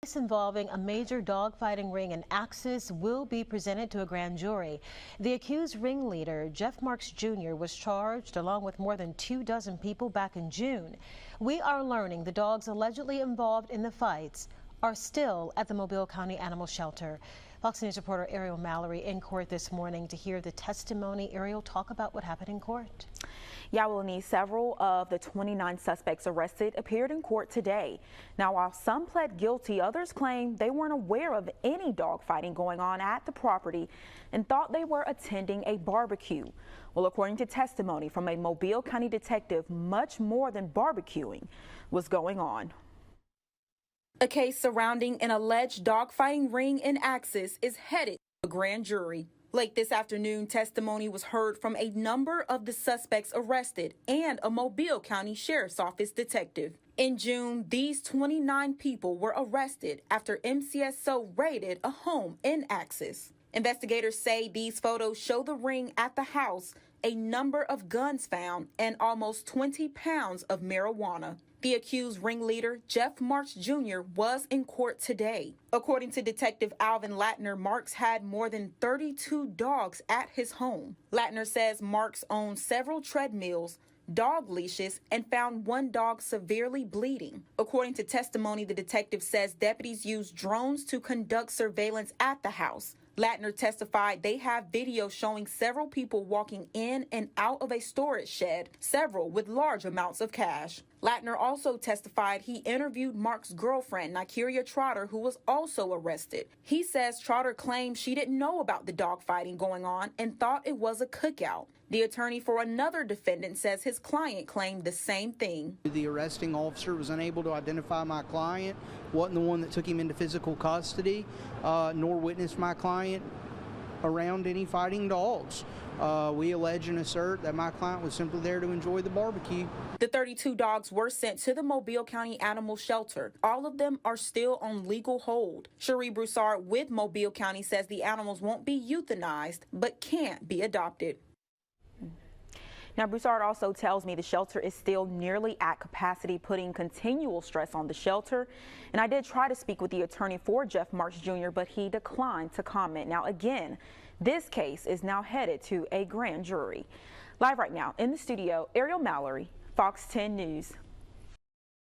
Case involving a major dogfighting ring in Axis will be presented to a grand jury. The accused ringleader, Jeff Marks Jr., was charged along with more than 24 people back in June. We are learning the dogs allegedly involved in the fights are still at the Mobile County Animal Shelter. Fox News reporter Ariel Mallory in court this morning to hear the testimony. Ariel, talk about what happened in court. Yeah, we'll need several of the 29 suspects arrested appeared in court today. Now, while some pled guilty, others claim they weren't aware of any dog fighting going on at the property and thought they were attending a barbecue. Well, according to testimony from a Mobile County detective, much more than barbecuing was going on. A case surrounding an alleged dogfighting ring in Axis is headed to a grand jury. Late this afternoon, testimony was heard from a number of the suspects arrested and a Mobile County Sheriff's Office detective. In June, these 29 people were arrested after MCSO raided a home in Axis. Investigators say these photos show the ring at the house, a number of guns found, and almost 20 pounds of marijuana. The accused ringleader, Jeff Marks Jr., was in court today. According to Detective Alvin Latner, Marks had more than 32 dogs at his home. Latner says Marks owned several treadmills, dog leashes, and found one dog severely bleeding. According to testimony, the detective says deputies used drones to conduct surveillance at the house. Latner testified they have video showing several people walking in and out of a storage shed, several with large amounts of cash. Latner also testified he interviewed Mark's girlfriend, Nikeria Trotter, who was also arrested. He says Trotter claimed she didn't know about the dogfighting going on and thought it was a cookout. The attorney for another defendant says his client claimed the same thing. The arresting officer was unable to identify my client, wasn't the one that took him into physical custody, nor witnessed my client around any fighting dogs. We allege and assert that my client was simply there to enjoy the barbecue. The 32 dogs were sent to the Mobile County Animal Shelter. All of them are still on legal hold. Cherie Broussard with Mobile County says the animals won't be euthanized, but can't be adopted. Now, Broussard also tells me the shelter is still nearly at capacity, putting continual stress on the shelter. And I did try to speak with the attorney for Jeff Marks Jr., but he declined to comment. Now, again, this case is now headed to a grand jury. Live right now in the studio, Ariel Mallory, Fox 10 News.